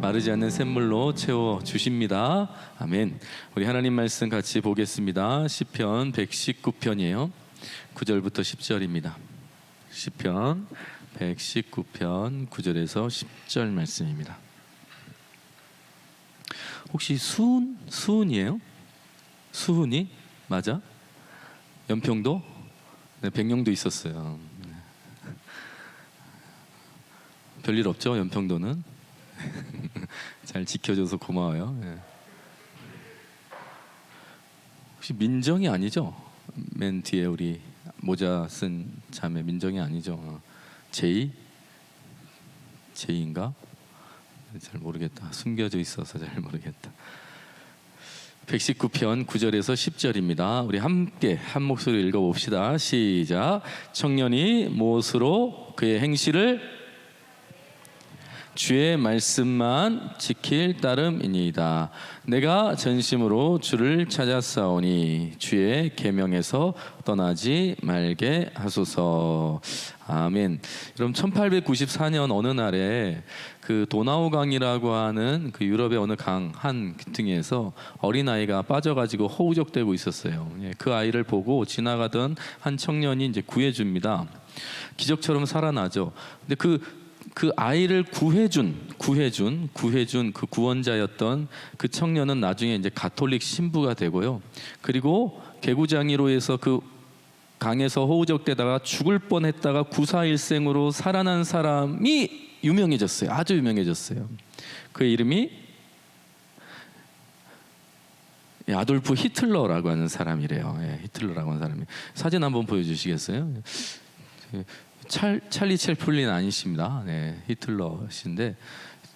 마르지 않는 샘물로 채워 주십니다. 아멘. 우리 하나님 말씀 같이 보겠습니다. 시편 119편이에요. 9절부터 10절입니다. 시편 119편 9절에서 10절 말씀입니다. 혹시 수훈이에요? 수훈이 맞아? 연평도? 네, 백령도 있었어요. 별일 없죠, 연평도는? 잘 지켜줘서 고마워요. 네. 혹시 민정이 아니죠? 맨 뒤에 우리 모자 쓴 자매 민정이 아니죠? 제이인가? 잘 모르겠다. 숨겨져 있어서 잘 모르겠다. 119편 9절에서 10절입니다. 우리 함께 한 목소리 읽어봅시다. 시작. 청년이 무엇으로 그의 행실을 주의 말씀만 지킬 따름이니이다. 내가 전심으로 주를 찾았사오니 주의 계명에서 떠나지 말게 하소서. 아멘. 여러분 1894년 어느 날에 그 도나우강이라고 하는 그 유럽의 어느 강 한 등에서 어린아이가 빠져가지고 허우적대고 있었어요. 그 아이를 보고 지나가던 한 청년이 이제 구해줍니다. 기적처럼 살아나죠. 근데 그 아이를 구해준 그 구원자였던 그 청년은 나중에 이제 가톨릭 신부가 되고요. 그리고 개구장이로 해서 그 강에서 허우적대다가 죽을 뻔했다가 구사일생으로 살아난 사람이 유명해졌어요. 아주 유명해졌어요. 그의 이름이 아돌프 히틀러라고 하는 사람이래요. 히틀러라고 하는 사람이. 사진 한번 보여주시겠어요? 찰리 채플린 아니십니다. 네, 히틀러신데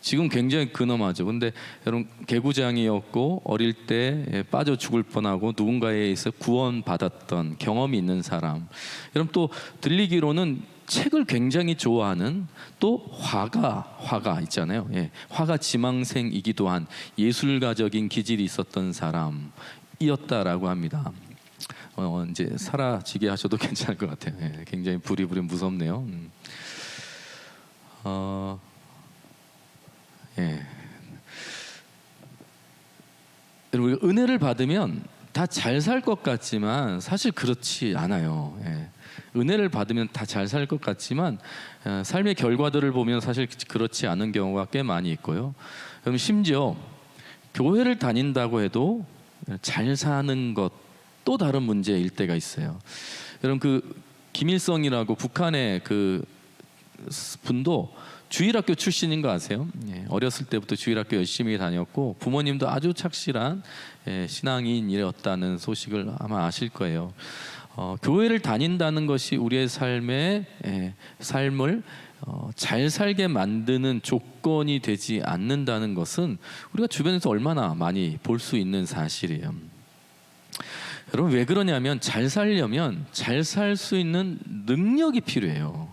지금 굉장히 근엄하죠. 근데 여러분 개구장이었고 어릴 때 빠져 죽을 뻔하고 누군가에 의해서 구원받았던 경험이 있는 사람. 여러분 또 들리기로는 책을 굉장히 좋아하는 또 화가 있잖아요. 화가 지망생이기도 한 예술가적인 기질이 있었던 사람이었다라고 합니다. 이제 사라지게 하셔도 괜찮을 것 같아요. 굉장히 부리부리 무섭네요. 여러분 은혜를 받으면 다 잘 살 것 같지만 사실 그렇지 않아요. 은혜를 받으면 다 잘 살 것 같지만 삶의 결과들을 보면 사실 그렇지 않은 경우가 꽤 많이 있고요. 그럼 심지어 교회를 다닌다고 해도 잘 사는 것 또 다른 문제일 때가 있어요. 여러분 그 김일성이라고 북한의 그 분도 주일학교 출신인 거 아세요? 어렸을 때부터 주일학교 열심히 다녔고 부모님도 아주 착실한 신앙인이었다는 소식을 아마 아실 거예요. 교회를 다닌다는 것이 우리의 삶을 잘 살게 만드는 조건이 되지 않는다는 것은 우리가 주변에서 얼마나 많이 볼 수 있는 사실이에요. 여러분 왜 그러냐면 잘 살려면 잘 살 수 있는 능력이 필요해요.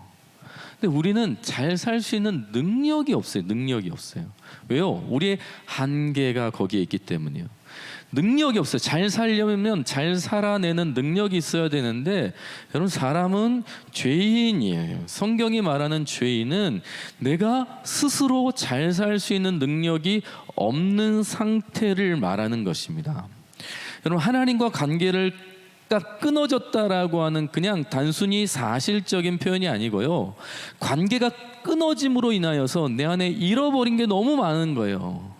근데 우리는 잘 살 수 있는 능력이 없어요. 왜요? 우리의 한계가 거기에 있기 때문이에요. 능력이 없어요. 잘 살려면 잘 살아내는 능력이 있어야 되는데 여러분 사람은 죄인이에요. 성경이 말하는 죄인은 내가 스스로 잘 살 수 있는 능력이 없는 상태를 말하는 것입니다. 여러분 하나님과 관계가 끊어졌다라고 하는 그냥 단순히 사실적인 표현이 아니고요. 관계가 끊어짐으로 인하여서 내 안에 잃어버린 게 너무 많은 거예요.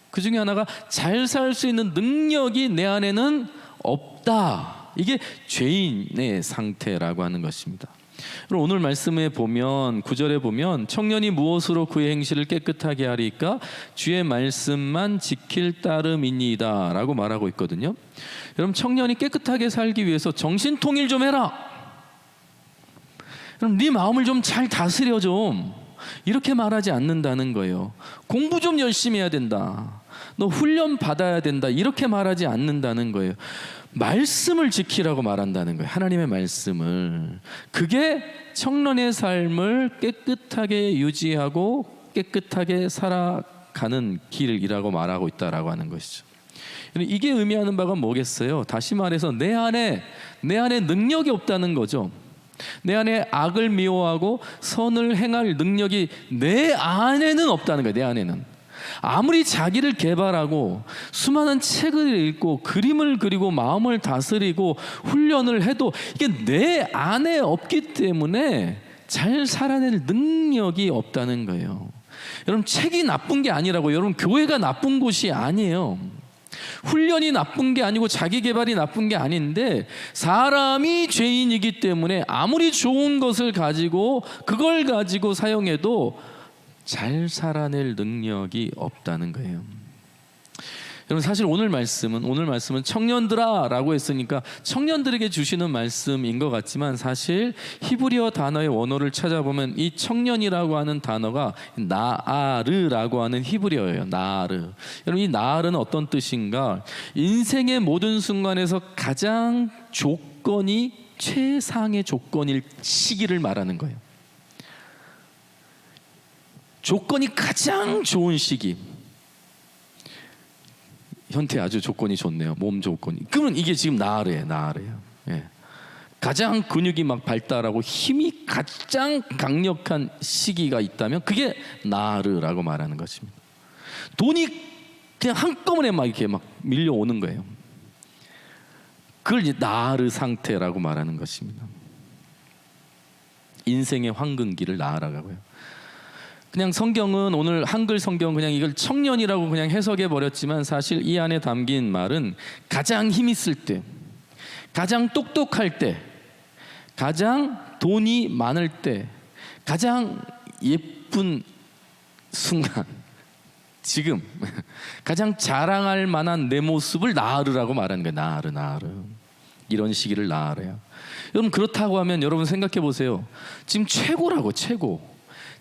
그 중에 하나가 잘 살 수 있는 능력이 내 안에는 없다. 이게 죄인의 상태라고 하는 것입니다. 오늘 말씀에 보면 9절에 보면 청년이 무엇으로 그의 행실을 깨끗하게 하리까 주의 말씀만 지킬 따름이니이다 라고 말하고 있거든요. 여러분 청년이 깨끗하게 살기 위해서 정신통일 좀 해라. 그럼 네 마음을 좀 잘 다스려 좀 이렇게 말하지 않는다는 거예요. 공부 좀 열심히 해야 된다. 너 훈련 받아야 된다. 이렇게 말하지 않는다는 거예요. 말씀을 지키라고 말한다는 거예요. 하나님의 말씀을. 그게 청년의 삶을 깨끗하게 유지하고 깨끗하게 살아가는 길이라고 말하고 있다라고 하는 것이죠. 이게 의미하는 바가 뭐겠어요? 다시 말해서 내 안에 능력이 없다는 거죠. 내 안에 악을 미워하고 선을 행할 능력이 내 안에는 없다는 거예요. 내 안에는 아무리 자기를 개발하고 수많은 책을 읽고 그림을 그리고 마음을 다스리고 훈련을 해도 이게 내 안에 없기 때문에 잘 살아낼 능력이 없다는 거예요. 여러분, 책이 나쁜 게 아니라고. 여러분, 교회가 나쁜 곳이 아니에요. 훈련이 나쁜 게 아니고 자기 개발이 나쁜 게 아닌데, 사람이 죄인이기 때문에 아무리 좋은 것을 가지고 그걸 가지고 사용해도 잘 살아낼 능력이 없다는 거예요. 여러분, 사실 오늘 말씀은 청년들아 라고 했으니까 청년들에게 주시는 말씀인 것 같지만, 사실 히브리어 단어의 원어를 찾아보면 이 청년이라고 하는 단어가 나아르라고 하는 히브리어예요. 나아르. 여러분, 이 나아르는 어떤 뜻인가? 인생의 모든 순간에서 가장 조건이 최상의 조건일 시기를 말하는 거예요. 조건이 가장 좋은 시기. 현태 아주 조건이 좋네요. 몸 조건이. 그러면 이게 지금 나아르예요. 예. 가장 근육이 막 발달하고 힘이 가장 강력한 시기가 있다면 그게 나아르라고 말하는 것입니다. 돈이 그냥 한꺼번에 막 이렇게 막 밀려오는 거예요. 그걸 이제 나아르 상태라고 말하는 것입니다. 인생의 황금기를 나아라고 해요. 그냥 성경은 오늘 한글 성경 그냥 이걸 청년이라고 그냥 해석해 버렸지만, 사실 이 안에 담긴 말은 가장 힘 있을 때, 가장 똑똑할 때, 가장 돈이 많을 때, 가장 예쁜 순간, 지금 가장 자랑할 만한 내 모습을 나아르라고 말하는 거예요. 나아르. 이런 시기를 나아르야. 여러분, 그렇다고 하면 여러분 생각해 보세요. 지금 최고라고, 최고.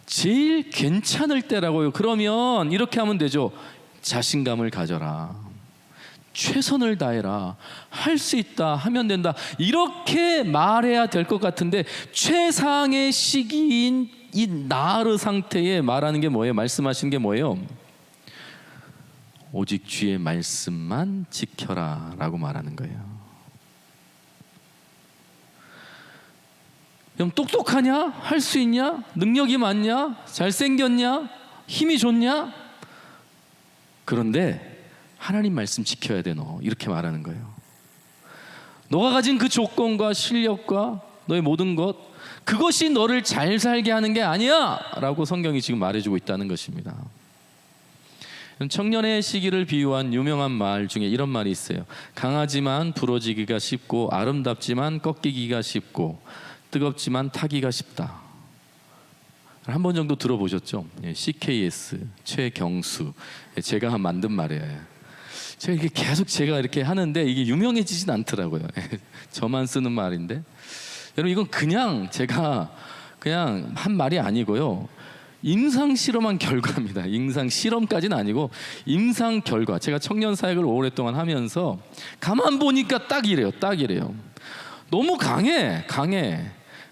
제일 괜찮을 때라고요. 그러면 이렇게 하면 되죠. 자신감을 가져라. 최선을 다해라. 할 수 있다. 하면 된다. 이렇게 말해야 될 것 같은데, 최상의 시기인 이 나아르 상태에 말하는 게 뭐예요? 말씀하시는 게 뭐예요? 오직 주의 말씀만 지켜라 라고 말하는 거예요. 그럼 똑똑하냐? 할 수 있냐? 능력이 많냐? 잘생겼냐? 힘이 좋냐? 그런데 하나님 말씀 지켜야 돼 너. 이렇게 말하는 거예요. 너가 가진 그 조건과 실력과 너의 모든 것, 그것이 너를 잘 살게 하는 게 아니야 라고 성경이 지금 말해주고 있다는 것입니다. 청년의 시기를 비유한 유명한 말 중에 이런 말이 있어요. 강하지만 부러지기가 쉽고 아름답지만 꺾이기가 쉽고 뜨겁지만 타기가 쉽다. 한 번 정도 들어보셨죠? CKS 최경수, 제가 만든 말이에요. 제가 이렇게 계속 이렇게 하는데 이게 유명해지진 않더라고요. 저만 쓰는 말인데, 여러분, 이건 그냥 제가 그냥 한 말이 아니고요. 임상 실험한 결과입니다. 임상 실험까지는 아니고 임상 결과. 제가 청년 사역을 오랫동안 하면서 가만 보니까 딱 이래요. 너무 강해.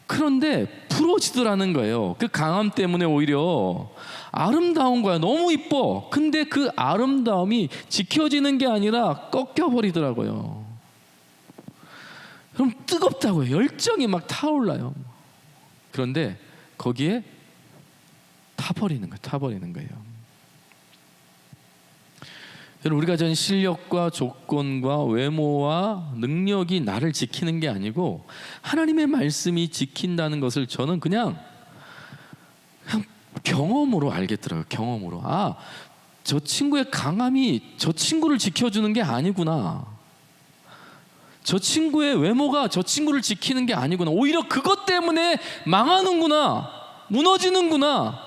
그런데 부러지더라는 거예요. 그 강함 때문에 오히려 아름다운 거야. 너무 이뻐. 근데 그 아름다움이 지켜지는 게 아니라 꺾여버리더라고요. 그럼 뜨겁다고요. 열정이 막 타올라요. 그런데 거기에 타버리는 거예요. 우리가 가진 실력과 조건과 외모와 능력이 나를 지키는 게 아니고 하나님의 말씀이 지킨다는 것을 저는 그냥 경험으로 알겠더라고요. 경험으로. 저 친구의 강함이 저 친구를 지켜주는 게 아니구나. 저 친구의 외모가 저 친구를 지키는 게 아니구나. 오히려 그것 때문에 망하는구나. 무너지는구나.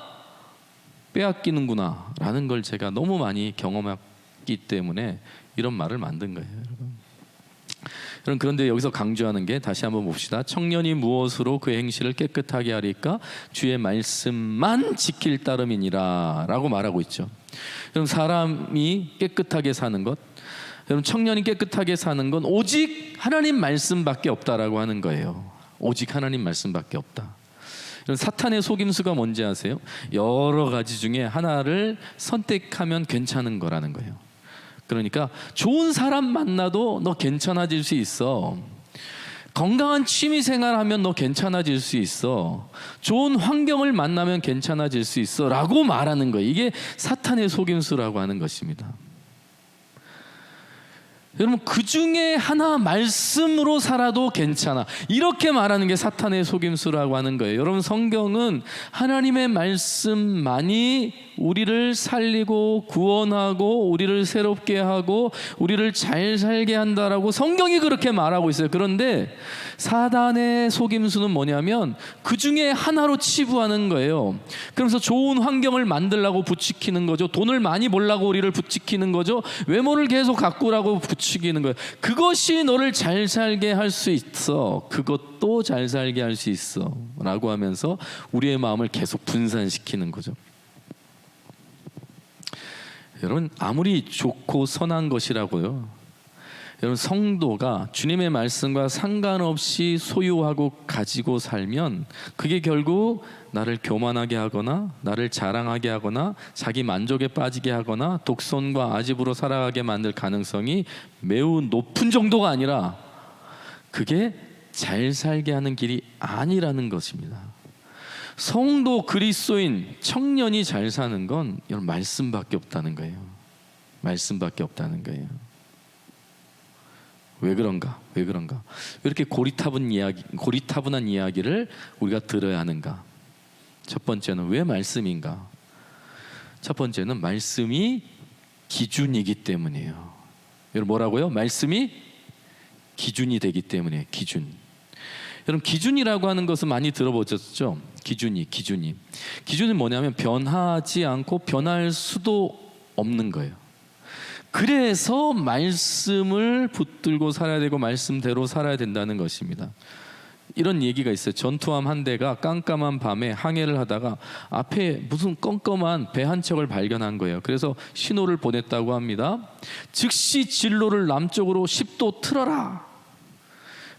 빼앗기는구나 라는 걸 제가 너무 많이 경험했기 때문에 이런 말을 만든 거예요. 여러분, 그런데 여기서 강조하는 게, 다시 한번 봅시다. 청년이 무엇으로 그 행실을 깨끗하게 하리까? 주의 말씀만 지킬 따름이니라 라고 말하고 있죠. 여러분, 사람이 깨끗하게 사는 것, 여러분, 청년이 깨끗하게 사는 건 오직 하나님 말씀밖에 없다라고 하는 거예요. 오직 하나님 말씀밖에 없다. 사탄의 속임수가 뭔지 아세요? 여러 가지 중에 하나를 선택하면 괜찮은 거라는 거예요. 그러니까 좋은 사람 만나도 너 괜찮아질 수 있어. 건강한 취미 생활하면 너 괜찮아질 수 있어. 좋은 환경을 만나면 괜찮아질 수 있어 라고 말하는 거예요. 이게 사탄의 속임수라고 하는 것입니다. 여러분, 그 중에 하나 말씀으로 살아도 괜찮아, 이렇게 말하는 게 사탄의 속임수라고 하는 거예요. 여러분, 성경은 하나님의 말씀만이 우리를 살리고 구원하고 우리를 새롭게 하고 우리를 잘 살게 한다라고 성경이 그렇게 말하고 있어요. 그런데 사단의 속임수는 뭐냐면 그 중에 하나로 치부하는 거예요. 그러면서 좋은 환경을 만들려고 부추기는 거죠. 돈을 많이 벌려고 우리를 부추기는 거죠. 외모를 계속 가꾸라고 부추기는 거예요. 그것이 너를 잘 살게 할 수 있어, 그것도 잘 살게 할 수 있어 라고 하면서 우리의 마음을 계속 분산시키는 거죠. 여러분, 아무리 좋고 선한 것이라고요, 여러분, 성도가 주님의 말씀과 상관없이 소유하고 가지고 살면 그게 결국 나를 교만하게 하거나 나를 자랑하게 하거나 자기 만족에 빠지게 하거나 독선과 아집으로 살아가게 만들 가능성이 매우 높은 정도가 아니라 그게 잘 살게 하는 길이 아니라는 것입니다. 성도 그리스도인 청년이 잘 사는 건 여러분 말씀밖에 없다는 거예요. 말씀밖에 없다는 거예요. 왜 그런가? 왜 그런가? 왜 이렇게 고리타분한 이야기를 우리가 들어야 하는가? 첫 번째는 왜 말씀인가? 첫 번째는 말씀이 기준이기 때문이에요. 여러분, 뭐라고요? 말씀이 기준이 되기 때문에. 기준. 여러분, 기준이라고 하는 것은 많이 들어보셨죠? 기준은 뭐냐면 변하지 않고 변할 수도 없는 거예요. 그래서 말씀을 붙들고 살아야 되고 말씀대로 살아야 된다는 것입니다. 이런 얘기가 있어요. 전투함 한 대가 깜깜한 밤에 항해를 하다가 앞에 무슨 껌껌한 배 한 척을 발견한 거예요. 그래서 신호를 보냈다고 합니다. 즉시 진로를 남쪽으로 10도 틀어라.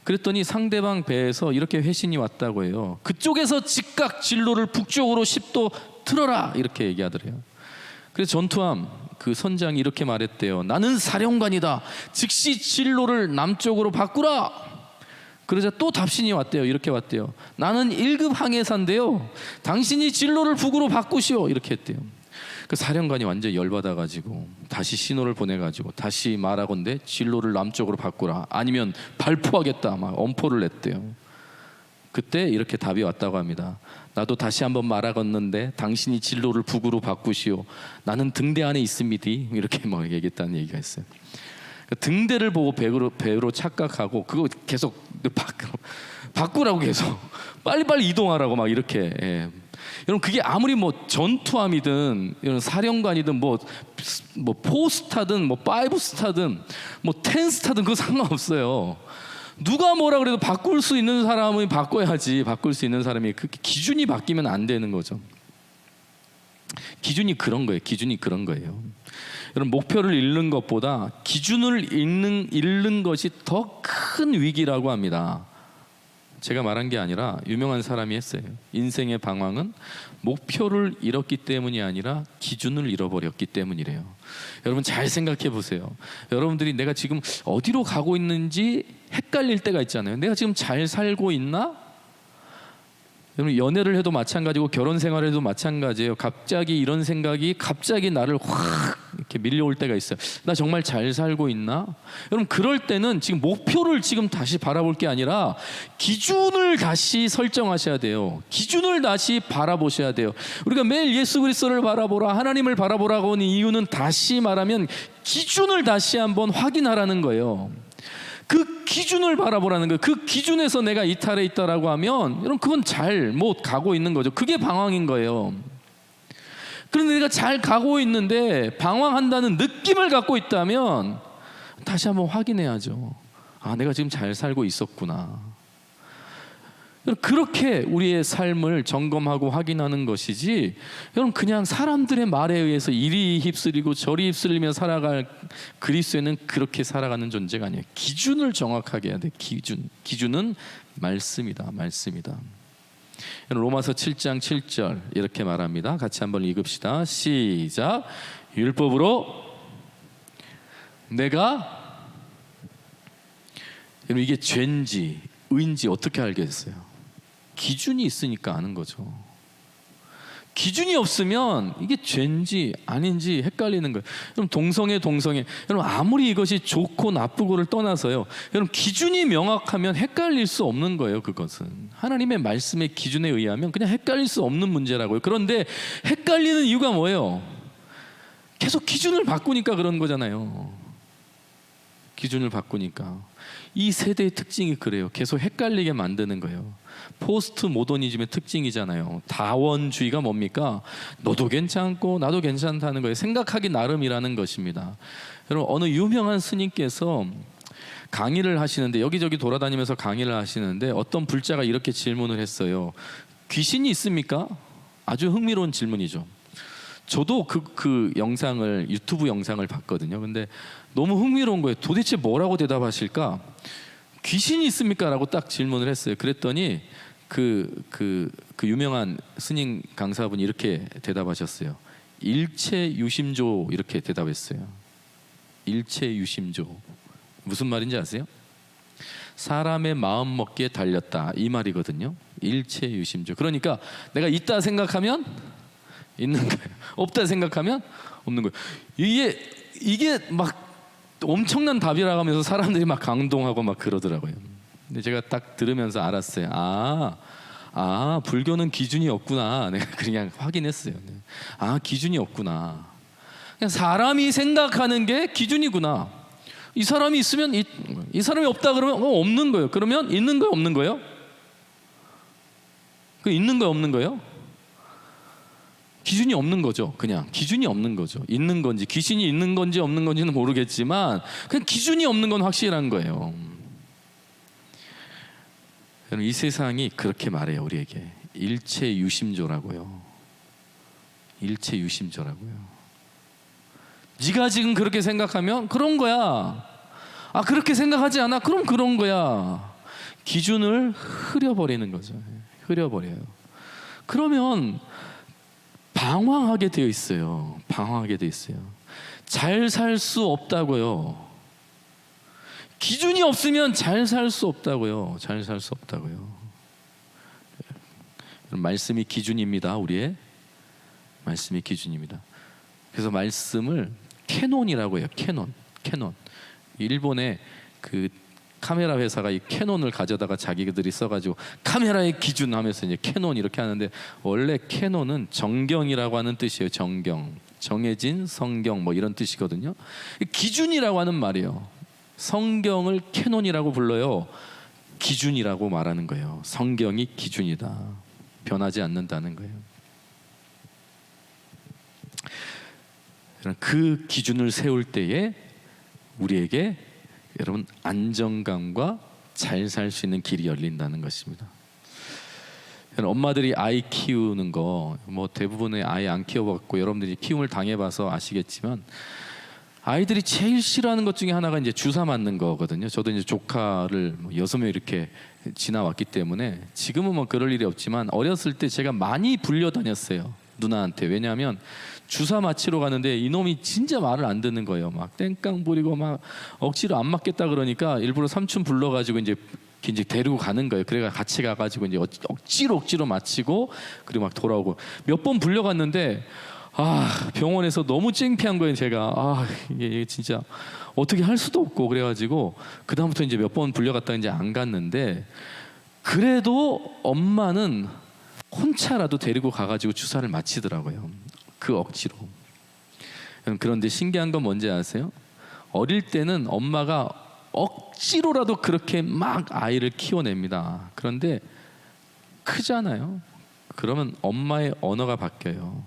그랬더니 상대방 배에서 이렇게 회신이 왔다고 해요. 그쪽에서 즉각 진로를 북쪽으로 10도 틀어라, 이렇게 얘기하더래요. 그래서 전투함 그 선장이 이렇게 말했대요. 나는 사령관이다. 즉시 진로를 남쪽으로 바꾸라. 그러자 또 답신이 왔대요. 이렇게 왔대요. 나는 1급 항해사인데요, 당신이 진로를 북으로 바꾸시오. 이렇게 했대요. 그 사령관이 완전히 열받아가지고 다시 신호를 보내가지고 다시 말하건대 진로를 남쪽으로 바꾸라, 아니면 발포하겠다, 막 엄포를 냈대요. 그때 이렇게 답이 왔다고 합니다. 나도 다시 한번 말하건는데 당신이 진로를 북으로 바꾸시오. 나는 등대 안에 있습니디. 이렇게 막 얘기했다는 얘기가 있어요. 등대를 보고 배로 착각하고 그거 계속 바꾸라고, 계속 빨리빨리 이동하라고 막 이렇게. 예. 여러분, 그게 아무리 뭐 전투함이든 이런 사령관이든 뭐 포스타든 뭐 5스타든 뭐 10스타든 그거 상관없어요. 누가 뭐라 그래도 바꿀 수 있는 사람이 바꿔야지. 바꿀 수 있는 사람이, 그 기준이 바뀌면 안 되는 거죠. 기준이 그런 거예요. 기준이 그런 거예요. 여러분, 목표를 잃는 것보다 기준을 잃는 것이 더 큰 위기라고 합니다. 제가 말한 게 아니라 유명한 사람이 했어요. 인생의 방황은 목표를 잃었기 때문이 아니라 기준을 잃어버렸기 때문이래요. 여러분, 잘 생각해 보세요. 여러분들이 내가 지금 어디로 가고 있는지 헷갈릴 때가 있잖아요. 내가 지금 잘 살고 있나? 여러분, 연애를 해도 마찬가지고 결혼 생활을 해도 마찬가지예요. 갑자기 이런 생각이 갑자기 나를 확 이렇게 밀려올 때가 있어요. 나 정말 잘 살고 있나? 여러분, 그럴 때는 지금 목표를 지금 다시 바라볼 게 아니라 기준을 다시 설정하셔야 돼요. 기준을 다시 바라보셔야 돼요. 우리가 매일 예수 그리스도를 바라보라, 하나님을 바라보라고 하는 이유는 다시 말하면 기준을 다시 한번 확인하라는 거예요. 그 기준을 바라보라는 거예요. 그 기준에서 내가 이탈해 있다라고 하면 여러분, 그건 잘못 가고 있는 거죠. 그게 방황인 거예요. 그런데 내가 잘 가고 있는데 방황한다는 느낌을 갖고 있다면 다시 한번 확인해야죠. 아, 내가 지금 잘 살고 있었구나. 그렇게 우리의 삶을 점검하고 확인하는 것이지, 여러분, 그냥 사람들의 말에 의해서 이리 휩쓸리고 저리 휩쓸리며 살아갈 그리스도인은 그렇게 살아가는 존재가 아니에요. 기준을 정확하게 해야 돼. 기준은 말씀이다. 말씀이다. 로마서 7장 7절 이렇게 말합니다. 같이 한번 읽읍시다. 시작. 율법으로 내가, 여러분, 이게 죄인지 의인지 어떻게 알겠어요? 기준이 있으니까 아는 거죠. 기준이 없으면 이게 죄인지 아닌지 헷갈리는 거예요. 여러분, 동성애 여러분, 아무리 이것이 좋고 나쁘고를 떠나서요, 여러분, 기준이 명확하면 헷갈릴 수 없는 거예요. 그것은 하나님의 말씀의 기준에 의하면 그냥 헷갈릴 수 없는 문제라고요. 그런데 헷갈리는 이유가 뭐예요? 계속 기준을 바꾸니까 그런 거잖아요. 기준을 바꾸니까. 이 세대의 특징이 그래요. 계속 헷갈리게 만드는 거예요. 포스트 모더니즘의 특징이잖아요. 다원주의가 뭡니까? 너도 괜찮고 나도 괜찮다는 거예요. 생각하기 나름이라는 것입니다. 여러분, 어느 유명한 스님께서 강의를 하시는데, 여기저기 돌아다니면서 강의를 하시는데, 어떤 불자가 이렇게 질문을 했어요. 귀신이 있습니까? 아주 흥미로운 질문이죠. 저도 그 영상을, 유튜브 영상을 봤거든요. 근데 너무 흥미로운 거예요. 도대체 뭐라고 대답하실까? 귀신이 있습니까? 라고 딱 질문을 했어요. 그랬더니 그 유명한 스님 강사분이 이렇게 대답하셨어요. 일체유심조. 이렇게 대답했어요. 일체유심조. 무슨 말인지 아세요? 사람의 마음 먹기에 달렸다, 이 말이거든요. 일체유심조. 그러니까 내가 있다 생각하면 있는 거예요. 없다 생각하면 없는 거예요. 이게 막 엄청난 답이라고 하면서 사람들이 막 감동하고 막 그러더라고요. 근데 제가 딱 들으면서 알았어요. 불교는 기준이 없구나. 내가 그냥 확인했어요. 기준이 없구나. 그냥 사람이 생각하는 게 기준이구나. 이 사람이 있으면 이 사람이 없다 그러면 없는 거예요. 그러면 있는 거예요, 없는 거예요? 그 있는 거예요, 없는 거예요? 기준이 없는 거죠. 그냥 기준이 없는 거죠. 있는 건지, 귀신이 있는 건지 없는 건지는 모르겠지만 그냥 기준이 없는 건 확실한 거예요. 이 세상이 그렇게 말해요, 우리에게. 일체유심조라고요. 일체유심조라고요. 네가 지금 그렇게 생각하면 그런 거야. 그렇게 생각하지 않아? 그럼 그런 거야. 기준을 흐려버리는 거죠. 흐려버려요. 그러면 방황하게 되어 있어요. 방황하게 되어 있어요. 잘 살 수 없다고요. 기준이 없으면 잘 살 수 없다고요. 잘 살 수 없다고요. 말씀이 기준입니다. 우리의 말씀이 기준입니다. 그래서 말씀을 캐논이라고 해요. 캐논. 일본의 그 카메라 회사가 이 캐논을 가져다가 자기들이 써가지고 카메라의 기준 하면서 이제 캐논 이렇게 하는데, 원래 캐논은 정경이라고 하는 뜻이에요. 정경, 정해진 성경 뭐 이런 뜻이거든요. 기준이라고 하는 말이에요. 성경을 캐논이라고 불러요. 기준이라고 말하는 거예요. 성경이 기준이다. 변하지 않는다는 거예요. 그 기준을 세울 때에 우리에게 여러분 안정감과 잘 살 수 있는 길이 열린다는 것입니다. 엄마들이 아이 키우는 거 뭐 대부분의 아이 안 키워봤고 여러분들이 키움을 당해봐서 아시겠지만, 아이들이 제일 싫어하는 것 중에 하나가 이제 주사 맞는 거거든요. 저도 이제 조카를 6명 이렇게 지나왔기 때문에 지금은 뭐 그럴 일이 없지만, 어렸을 때 제가 많이 불려다녔어요, 누나한테. 왜냐하면 주사 맞히러 가는데 이놈이 진짜 말을 안 듣는 거예요. 막 땡깡 부리고 막 억지로 안 맞겠다 그러니까 일부러 삼촌 불러가지고 이제 데리고 가는 거예요. 그래가 같이 가가지고 이제 억지로 맞히고 그리고 막 돌아오고. 몇 번 불려갔는데 병원에서 너무 창피한 거예요. 제가 이게 진짜 어떻게 할 수도 없고, 그래가지고 그 다음부터 이제 몇 번 불려갔다 이제 안 갔는데, 그래도 엄마는 혼자라도 데리고 가가지고 주사를 맞히더라고요. 그 억지로. 그런데 신기한 건 뭔지 아세요? 어릴 때는 엄마가 억지로라도 그렇게 막 아이를 키워냅니다. 그런데 크잖아요. 그러면 엄마의 언어가 바뀌어요.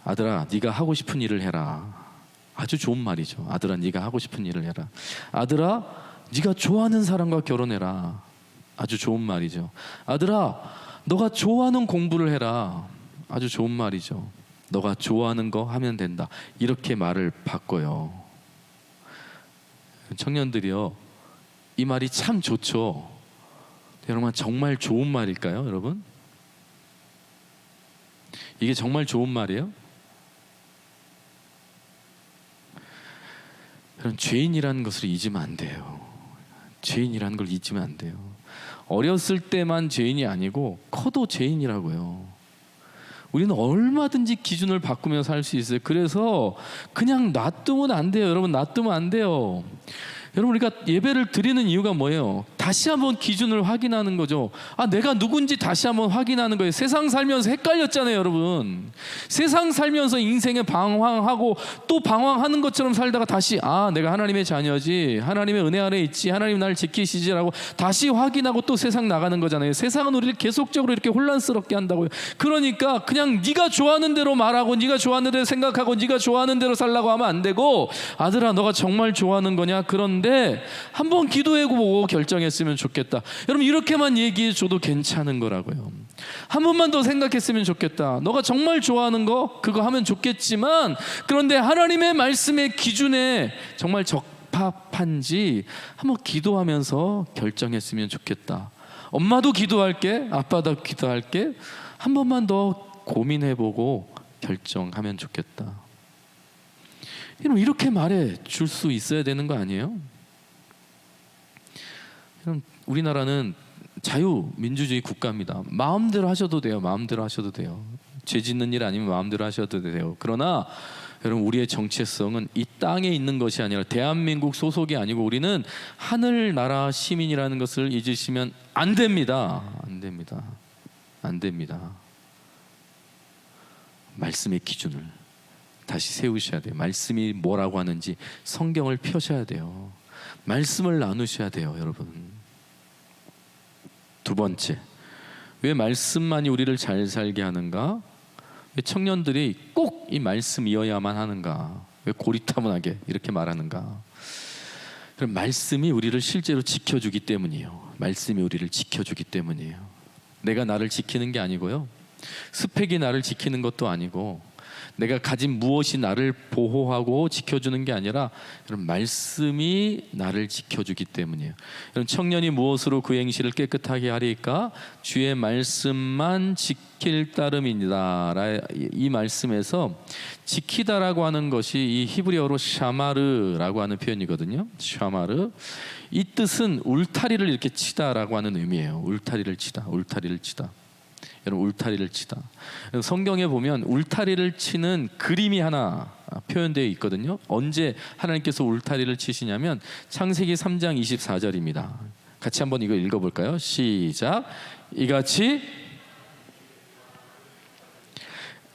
아들아, 네가 하고 싶은 일을 해라. 아주 좋은 말이죠. 아들아, 네가 하고 싶은 일을 해라. 아들아, 네가 좋아하는 사람과 결혼해라. 아주 좋은 말이죠. 아들아, 너가 좋아하는 공부를 해라. 아주 좋은 말이죠. 너가 좋아하는 거 하면 된다. 이렇게 말을 바꿔요. 청년들이요, 이 말이 참 좋죠. 여러분, 정말 좋은 말일까요, 여러분? 이게 정말 좋은 말이에요? 여러분, 죄인이라는 것을 잊으면 안 돼요. 죄인이라는 걸 잊으면 안 돼요. 어렸을 때만 죄인이 아니고 커도 죄인이라고요. 우리는 얼마든지 기준을 바꾸며 살 수 있어요. 그래서 그냥 놔두면 안 돼요. 여러분, 놔두면 안 돼요. 여러분, 우리가 예배를 드리는 이유가 뭐예요? 다시 한번 기준을 확인하는 거죠. 내가 누군지 다시 한번 확인하는 거예요. 세상 살면서 헷갈렸잖아요, 여러분. 세상 살면서 인생에 방황하고 또 방황하는 것처럼 살다가 다시 내가 하나님의 자녀지, 하나님의 은혜 아래 있지, 하나님 나를 지키시지라고 다시 확인하고 또 세상 나가는 거잖아요. 세상은 우리를 계속적으로 이렇게 혼란스럽게 한다고요. 그러니까 그냥 네가 좋아하는 대로 말하고 네가 좋아하는 대로 생각하고 네가 좋아하는 대로 살라고 하면 안 되고, 아들아 너가 정말 좋아하는 거냐? 그런데 한번 기도해보고 결정했으면 좋겠다. 여러분, 이렇게만 얘기해 줘도 괜찮은 거라고요. 한 번만 더 생각했으면 좋겠다. 너가 정말 좋아하는 거 그거 하면 좋겠지만, 그런데 하나님의 말씀의 기준에 정말 적합한지 한번 기도하면서 결정했으면 좋겠다. 엄마도 기도할게, 아빠도 기도할게, 한 번만 더 고민해보고 결정하면 좋겠다. 이렇게 말해 줄 수 있어야 되는 거 아니에요? 우리나라는 자유민주주의 국가입니다. 마음대로 하셔도 돼요. 마음대로 하셔도 돼요. 죄 짓는 일 아니면 마음대로 하셔도 돼요. 그러나 여러분, 우리의 정체성은 이 땅에 있는 것이 아니라 대한민국 소속이 아니고 우리는 하늘나라 시민이라는 것을 잊으시면 안 됩니다. 안 됩니다. 안 됩니다. 말씀의 기준을 다시 세우셔야 돼요. 말씀이 뭐라고 하는지 성경을 펴셔야 돼요. 말씀을 나누셔야 돼요, 여러분. 두 번째, 왜 말씀만이 우리를 잘 살게 하는가? 왜 청년들이 꼭 이 말씀이어야만 하는가? 왜 고리타분하게 이렇게 말하는가? 그럼 말씀이 우리를 실제로 지켜주기 때문이에요. 말씀이 우리를 지켜주기 때문이에요. 내가 나를 지키는 게 아니고요, 스펙이 나를 지키는 것도 아니고, 내가 가진 무엇이 나를 보호하고 지켜주는 게 아니라 여러분, 말씀이 나를 지켜주기 때문이에요. 여러분, 청년이 무엇으로 그 행실을 깨끗하게 하리까? 주의 말씀만 지킬 따름이니라. 이 말씀에서 지키다라고 하는 것이 이 히브리어로 샤마르라고 하는 표현이거든요. 샤마르. 이 뜻은 울타리를 이렇게 치다라고 하는 의미예요. 울타리를 치다, 울타리를 치다. 여러분, 울타리를 치다. 성경에 보면 울타리를 치는 그림이 하나 표현되어 있거든요. 언제 하나님께서 울타리를 치시냐면 창세기 3장 24절입니다. 같이 한번 이거 읽어볼까요? 시작. 이같이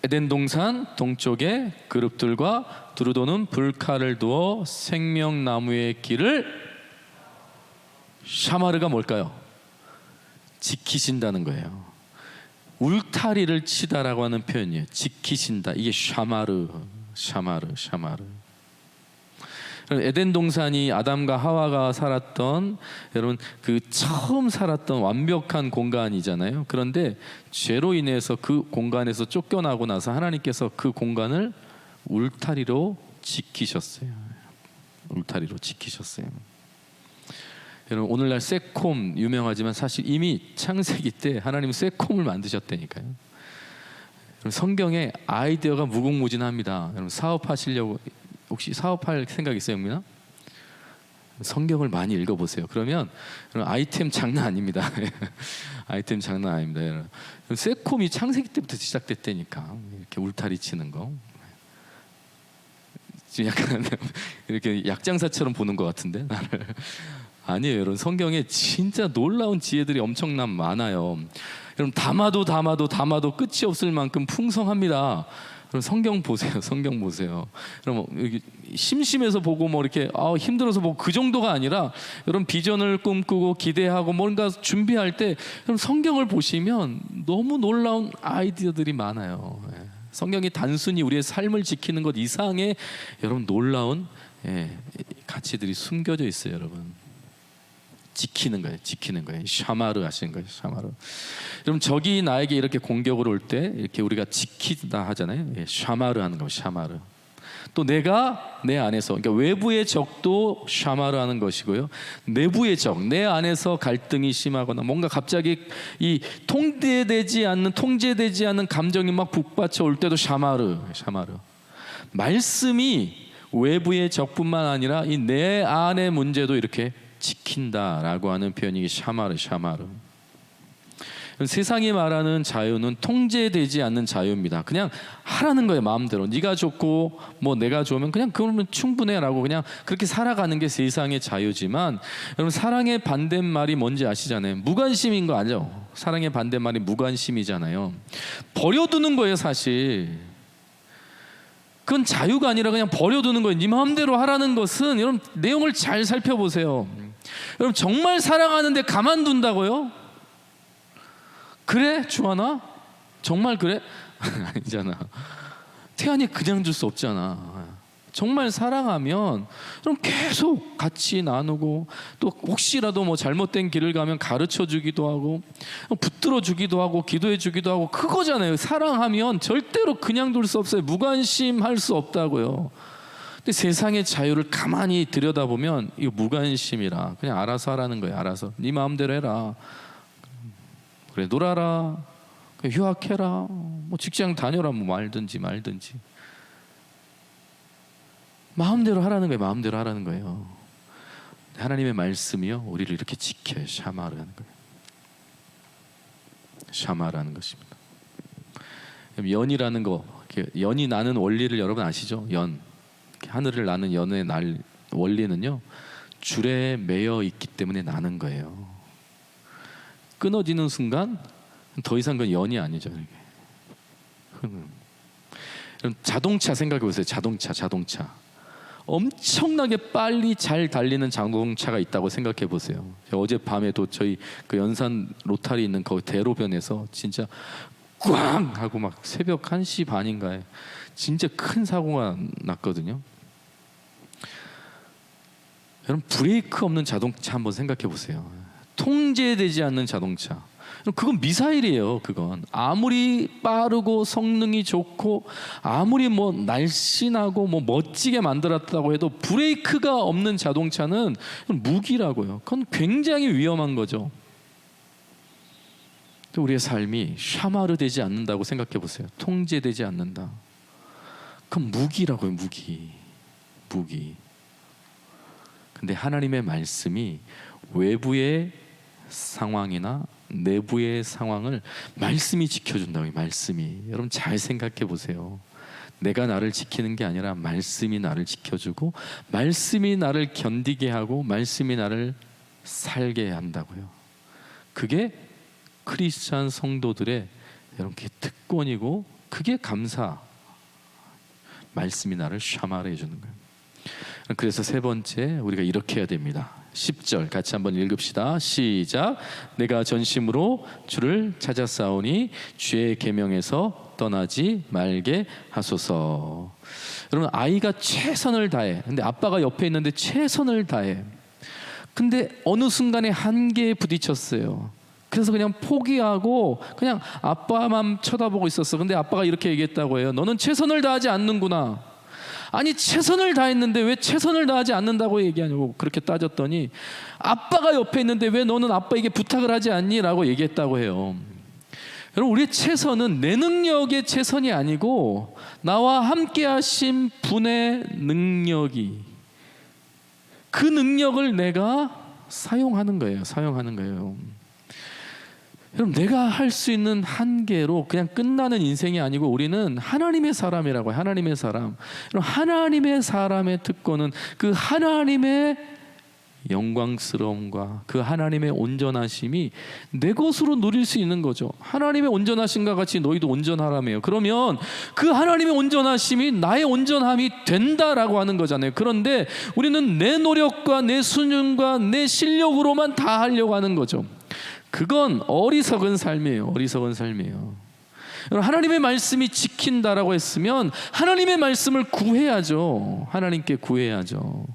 에덴 동산 동쪽에 그룹들과 두루 도는 불칼을 두어 생명나무의 길을, 샤마르가 뭘까요? 지키신다는 거예요. 울타리를 치다라고 하는 표현이에요. 지키신다. 이게 샤마르. 에덴 동산이 아담과 하와가 살았던, 여러분, 그 처음 살았던 완벽한 공간이잖아요. 그런데 죄로 인해서 그 공간에서 쫓겨나고 나서 하나님께서 그 공간을 울타리로 지키셨어요. 울타리로 지키셨어요. 여러분, 오늘날 새콤 유명하지만 사실 이미 창세기 때 하나님은 새콤을 만드셨다니까요. 여러분, 성경에 아이디어가 무궁무진합니다. 여러분, 사업하시려고, 혹시 사업할 생각 있어요, 영민아? 성경을 많이 읽어보세요. 그러면 여러분, 아이템 장난 아닙니다. 아이템 장난 아닙니다. 여러분, 새콤이 창세기 때부터 시작됐다니까. 이렇게 울타리 치는 거. 지금 약간 이렇게 약장사처럼 보는 것 같은데 나를. 아니에요, 여러분. 성경에 진짜 놀라운 지혜들이 엄청난 많아요. 여러분, 담아도 끝이 없을 만큼 풍성합니다. 여러분, 성경 보세요. 성경 보세요. 여러분, 여기 심심해서 보고 뭐 이렇게 힘들어서 보고 그 정도가 아니라, 여러분, 비전을 꿈꾸고 기대하고 뭔가 준비할 때 여러분, 성경을 보시면 너무 놀라운 아이디어들이 많아요. 성경이 단순히 우리의 삶을 지키는 것 이상의 여러분 놀라운 가치들이 숨겨져 있어요, 여러분. 지키는 거예요. 샤마르 하시는 거예요. 샤마르. 여러분, 적이 나에게 이렇게 공격을 올 때 이렇게 우리가 지키다 하잖아요. 샤마르 하는 거예요. 샤마르. 또 내가 내 안에서, 그러니까 외부의 적도 샤마르 하는 것이고요, 내부의 적, 내 안에서 갈등이 심하거나 뭔가 갑자기 이 통제되지 않는 감정이 막 북받쳐 올 때도 샤마르. 말씀이 외부의 적뿐만 아니라 이 내 안의 문제도 이렇게 지킨다라고 하는 표현이 샤마르. 세상이 말하는 자유는 통제되지 않는 자유입니다. 그냥 하라는 거예요. 마음대로. 네가 좋고 뭐 내가 좋으면 그냥 그러면 충분해라고 그냥 그렇게 살아가는 게 세상의 자유지만, 여러분 사랑의 반대말이 뭔지 아시잖아요. 무관심인 거 아죠? 사랑의 반대말이 무관심이잖아요. 버려두는 거예요. 사실 그건 자유가 아니라 그냥 버려두는 거예요. 네 마음대로 하라는 것은, 여러분 내용을 잘 살펴보세요. 여러분 정말 사랑하는데 가만둔다고요? 그래 주하나? 정말 그래? 아니잖아. 태연이 그냥 줄 수 없잖아. 정말 사랑하면 그럼 계속 같이 나누고, 또 혹시라도 뭐 잘못된 길을 가면 가르쳐 주기도 하고 붙들어 주기도 하고 기도해 주기도 하고, 그거잖아요. 사랑하면 절대로 그냥 둘 수 없어요. 무관심할 수 없다고요. 근데 세상의 자유를 가만히 들여다보면 이거 무관심이라 그냥 알아서 하라는 거예요. 알아서 네 마음대로 해라. 그래 놀아라, 그래, 휴학해라, 뭐 직장 다녀라, 뭐 말든지 마음대로 하라는 거예요. 마음대로 하라는 거예요. 하나님의 말씀이요 우리를 이렇게 지켜요. 샤마르 하는 거예요. 샤마르 하는 것입니다. 연이라는 거, 연이 나는 원리를 여러분 아시죠? 연, 하늘을 나는 연의 날 원리는요 줄에 매여 있기 때문에 나는 거예요. 끊어지는 순간 더 이상 그건 연이 아니죠. 자동차 생각해 보세요. 자동차 엄청나게 빨리 잘 달리는 자동차가 있다고 생각해 보세요. 어젯밤에도 저희 그 연산 로타리 있는 그 대로변에서 진짜 꽝 하고 막 새벽 1시 반인가에 진짜 큰 사고가 났거든요. 여러분 브레이크 없는 자동차 한번 생각해 보세요. 통제되지 않는 자동차, 그건 미사일이에요. 그건 아무리 빠르고 성능이 좋고 아무리 뭐 날씬하고 뭐 멋지게 만들었다고 해도 브레이크가 없는 자동차는 무기라고요. 그건 굉장히 위험한 거죠. 우리의 삶이 샤마르 되지 않는다고 생각해 보세요. 통제되지 않는다. 그건 무기라고요. 무기. 근데 하나님의 말씀이 외부의 상황이나 내부의 상황을 말씀이 지켜준다고요. 말씀이. 여러분 잘 생각해 보세요. 내가 나를 지키는 게 아니라 말씀이 나를 지켜주고, 말씀이 나를 견디게 하고, 말씀이 나를 살게 한다고요. 그게 크리스찬 성도들의 여러분 특권이고, 그게 감사. 말씀이 나를 샤마르 해주는 거예요. 그래서 세 번째 우리가 이렇게 해야 됩니다. 10절 같이 한번 읽읍시다. 시작. 내가 전심으로 주를 찾았사오니 주의 계명에서 떠나지 말게 하소서. 여러분 아이가 최선을 다해. 근데 아빠가 옆에 있는데 최선을 다해. 근데 어느 순간에 한계에 부딪혔어요. 그래서 그냥 포기하고 그냥 아빠만 쳐다보고 있었어. 근데 아빠가 이렇게 얘기했다고 해요. 너는 최선을 다하지 않는구나. 아니 최선을 다했는데 왜 최선을 다하지 않는다고 얘기하냐고 그렇게 따졌더니, 아빠가 옆에 있는데 왜 너는 아빠에게 부탁을 하지 않니? 라고 얘기했다고 해요. 여러분 우리의 최선은 내 능력의 최선이 아니고 나와 함께 하신 분의 능력이, 그 능력을 내가 사용하는 거예요. 여러분 내가 할 수 있는 한계로 그냥 끝나는 인생이 아니고, 우리는 하나님의 사람이라고 해요. 하나님의 사람. 여러분 하나님의 사람의 특권은 그 하나님의 영광스러움과 그 하나님의 온전하심이 내 것으로 누릴 수 있는 거죠. 하나님의 온전하심과 같이 너희도 온전하라며요. 그러면 그 하나님의 온전하심이 나의 온전함이 된다라고 하는 거잖아요. 그런데 우리는 내 노력과 내 수능과 내 실력으로만 다 하려고 하는 거죠. 그건 어리석은 삶이에요. 하나님의 말씀이 지킨다라고 했으면 하나님의 말씀을 구해야죠. 하나님께 구해야죠.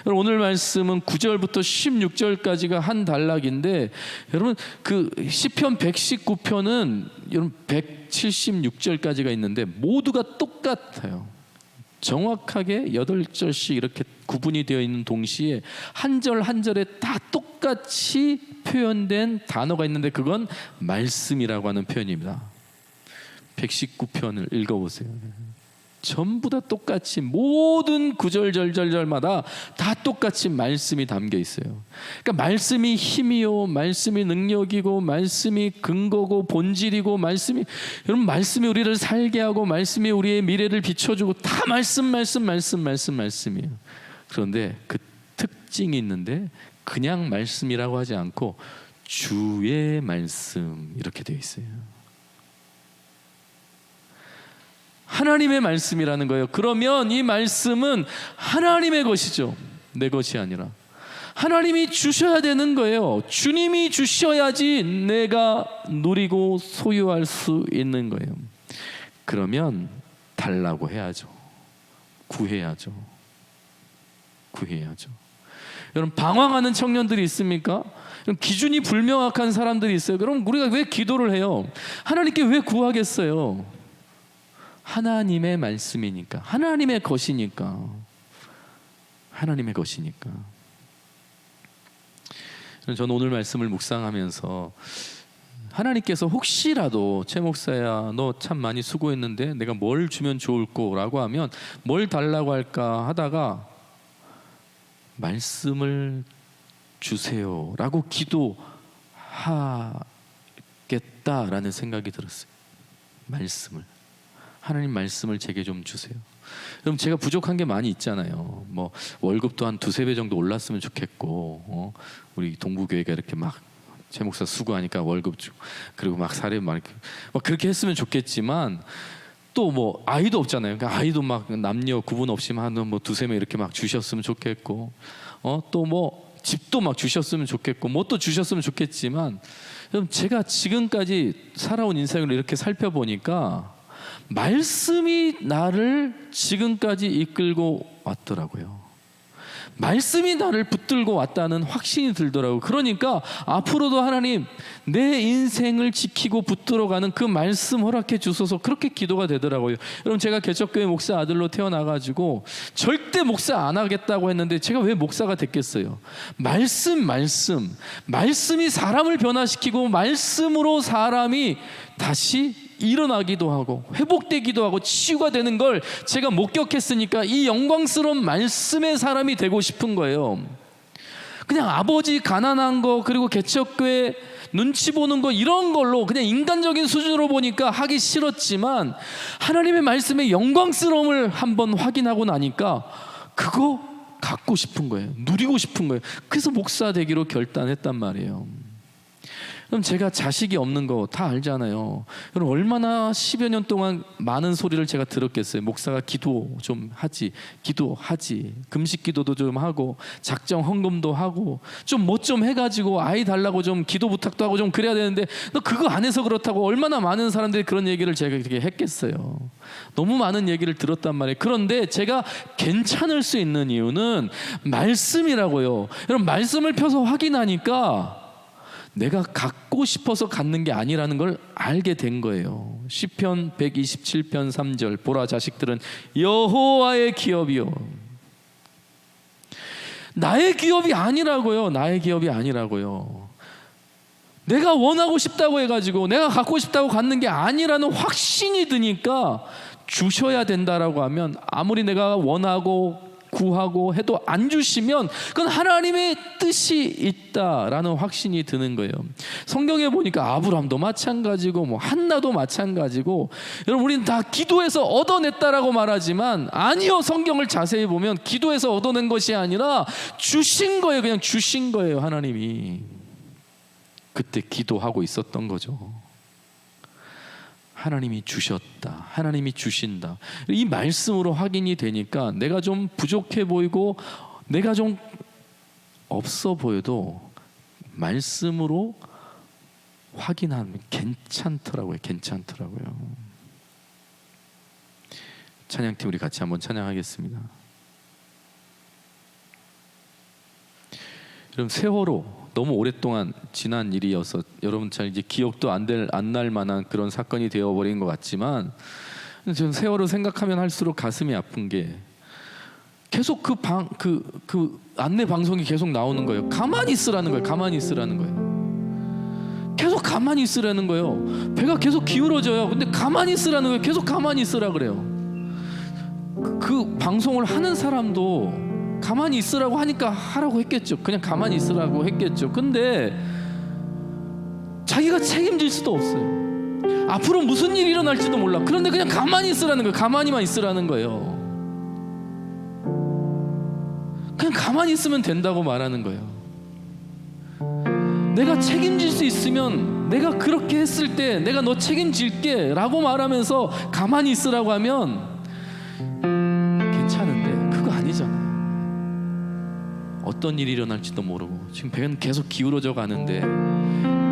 오늘 말씀은 9절부터 16절까지가 한 단락인데, 여러분 그 시편 119편은 여러분 176절까지가 있는데 모두가 똑같아요. 정확하게 8절씩 이렇게 구분이 되어 있는 동시에 한 절 한 절에 다 똑같이 표현된 단어가 있는데, 그건 말씀이라고 하는 표현입니다. 119편을 읽어보세요. 전부 다 똑같이 모든 구절절절절마다 다 똑같이 말씀이 담겨 있어요. 그러니까 말씀이 힘이요, 말씀이 능력이고, 말씀이 근거고 본질이고, 여러분 말씀이 우리를 살게 하고, 말씀이 우리의 미래를 비춰주고, 다 말씀이에요. 그런데 그 특징이 있는데 그냥 말씀이라고 하지 않고 주의 말씀 이렇게 되어 있어요. 하나님의 말씀이라는 거예요. 그러면 이 말씀은 하나님의 것이죠. 내 것이 아니라 하나님이 주셔야 되는 거예요. 주님이 주셔야지 내가 누리고 소유할 수 있는 거예요. 그러면 달라고 해야죠. 구해야죠. 여러분 방황하는 청년들이 있습니까? 기준이 불명확한 사람들이 있어요. 그럼 우리가 왜 기도를 해요? 하나님께 왜 구하겠어요? 하나님의 말씀이니까, 하나님의 것이니까. 저는 오늘 말씀을 묵상하면서 하나님께서 혹시라도 최 목사야 너 참 많이 수고했는데 내가 뭘 주면 좋을 거라고 하면 뭘 달라고 할까 하다가 말씀을 주세요라고 기도하겠다라는 생각이 들었어요. 하나님 말씀을 제게 좀 주세요. 그럼 제가 부족한 게 많이 있잖아요. 뭐 월급도 한 2-3배 정도 올랐으면 좋겠고, 우리 동부교회가 이렇게 막 최 목사 수고하니까 월급 주고, 그리고 막 사례 막 그렇게 했으면 좋겠지만 또 뭐 아이도 없잖아요. 그러니까 아이도 막 남녀 구분 없이 한 뭐 2-3명 이렇게 막 주셨으면 좋겠고, 또 뭐 집도 막 주셨으면 좋겠고, 뭐 또 주셨으면 좋겠지만, 제가 지금까지 살아온 인생을 이렇게 살펴보니까 말씀이 나를 지금까지 이끌고 왔더라고요. 말씀이 나를 붙들고 왔다는 확신이 들더라고요. 그러니까 앞으로도 하나님 내 인생을 지키고 붙들어가는 그 말씀 허락해 주소서, 그렇게 기도가 되더라고요. 여러분 제가 개척교회 목사 아들로 태어나가지고 절대 목사 안 하겠다고 했는데 제가 왜 목사가 됐겠어요? 말씀이 사람을 변화시키고 말씀으로 사람이 다시 일어나기도 하고 회복되기도 하고 치유가 되는 걸 제가 목격했으니까 이 영광스러운 말씀의 사람이 되고 싶은 거예요. 그냥 아버지 가난한 거, 그리고 개척교회 눈치 보는 거, 이런 걸로 그냥 인간적인 수준으로 보니까 하기 싫었지만 하나님의 말씀의 영광스러움을 한번 확인하고 나니까 그거 갖고 싶은 거예요. 누리고 싶은 거예요. 그래서 목사 되기로 결단했단 말이에요. 그럼 제가 자식이 없는 거 다 알잖아요. 여러분 얼마나 10여 년 동안 많은 소리를 제가 들었겠어요. 목사가 기도하지, 금식 기도도 좀 하고 작정 헌금도 하고 좀 뭐 좀 해가지고 아이 달라고 좀 기도 부탁도 하고 좀 그래야 되는데 너 그거 안 해서 그렇다고. 얼마나 많은 사람들이 그런 얘기를 제가 이렇게 했겠어요. 너무 많은 얘기를 들었단 말이에요. 그런데 제가 괜찮을 수 있는 이유는 말씀이라고요. 여러분 말씀을 펴서 확인하니까 내가 갖고 싶어서 갖는 게 아니라는 걸 알게 된 거예요. 시편 127편 3절, 보라 자식들은 여호와의 기업이요. 나의 기업이 아니라고요. 내가 원하고 싶다고 해가지고 내가 갖고 싶다고 갖는 게 아니라는 확신이 드니까 주셔야 된다라고 하면 아무리 내가 원하고 구하고 해도 안 주시면 그건 하나님의 뜻이 있다라는 확신이 드는 거예요. 성경에 보니까 아브람도 마찬가지고 뭐 한나도 마찬가지고, 여러분 우리는 다 기도해서 얻어냈다라고 말하지만 아니요, 성경을 자세히 보면 기도해서 얻어낸 것이 아니라 주신 거예요. 그냥 주신 거예요. 하나님이 그때 기도하고 있었던 거죠. 하나님이 주셨다, 하나님이 주신다, 이 말씀으로 확인이 되니까 내가 좀 부족해 보이고 내가 좀 없어 보여도 말씀으로 확인하면 괜찮더라고요. 찬양팀 우리 같이 한번 찬양하겠습니다. 여러분 세월호 너무 오랫동안 지난 일이어서 여러분 잘 이제 기억도 안 날 만한 그런 사건이 되어버린 것 같지만, 저는 세월호 생각하면 할수록 가슴이 아픈 게 계속 그 안내 방송이 계속 나오는 거예요. 가만히 있으라는 거예요. 계속 가만히 있으라는 거예요. 배가 계속 기울어져요. 근데 가만히 있으라는 거예요. 계속 가만히 있으라 그래요. 그 방송을 하는 사람도 가만히 있으라고 하니까 하라고 했겠죠. 그냥 가만히 있으라고 했겠죠. 근데 자기가 책임질 수도 없어요. 앞으로 무슨 일이 일어날지도 몰라. 그런데 그냥 가만히 있으라는 거예요. 가만히만 있으라는 거예요. 그냥 가만히 있으면 된다고 말하는 거예요. 내가 책임질 수 있으면 내가 그렇게 했을 때 내가 너 책임질게 라고 말하면서 가만히 있으라고 하면 괜찮은데 그거 아니잖아요. 어떤 일이 일어날지도 모르고 지금 배는 계속 기울어져 가는데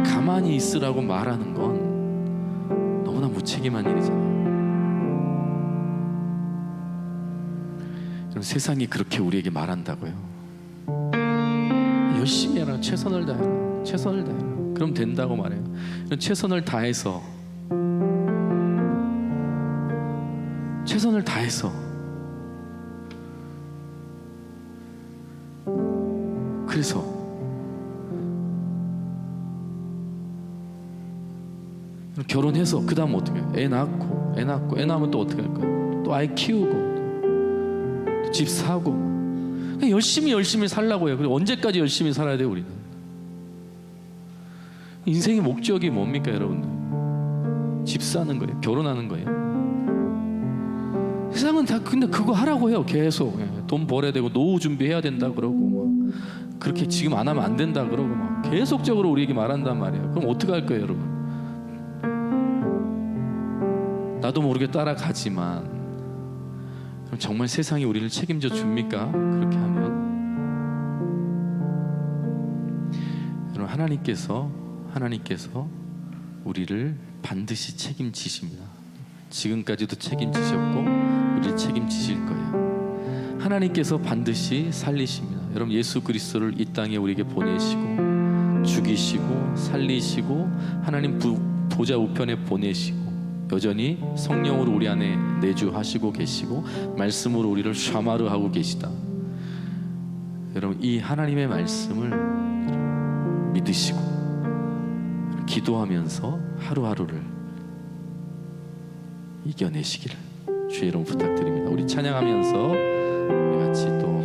가만히 있으라고 말하는 건 너무나 무책임한 일이잖아요. 그럼 세상이 그렇게 우리에게 말한다고요. 열심히 해라, 최선을 다해라, 최선을 다해라. 그럼 된다고 말해요. 최선을 다해서 그래서 결혼해서 그 다음 어떻게 해요? 애 낳으면 또 어떻게 할 거예요? 또 아이 키우고 또 집 사고 그냥 열심히 살라고 해요. 그리고 언제까지 열심히 살아야 돼요? 우리는 인생의 목적이 뭡니까 여러분들? 집 사는 거예요? 결혼하는 거예요? 세상은 다 근데 그거 하라고 해요. 계속 돈 벌어야 되고 노후 준비해야 된다 그러고 막 그렇게 지금 안 하면 안 된다 그러고 막 계속적으로 우리에게 말한단 말이에요. 그럼 어떻게 할 거예요 여러분? 나도 모르게 따라가지만 그럼 정말 세상이 우리를 책임져 줍니까? 그렇게 하면 여러분 하나님께서 우리를 반드시 책임지십니다. 지금까지도 책임지셨고 우리를 책임지실 거예요. 하나님께서 반드시 살리십니다. 여러분 예수 그리스도를 이 땅에 우리에게 보내시고 죽이시고 살리시고 하나님 보좌 우편에 보내시고 여전히 성령으로 우리 안에 내주하시고 계시고 말씀으로 우리를 샤마르하고 계시다. 여러분 이 하나님의 말씀을 믿으시고 기도하면서 하루하루를 이겨내시기를 주의 이름 부탁드립니다. 우리 찬양하면서 우리 같이 또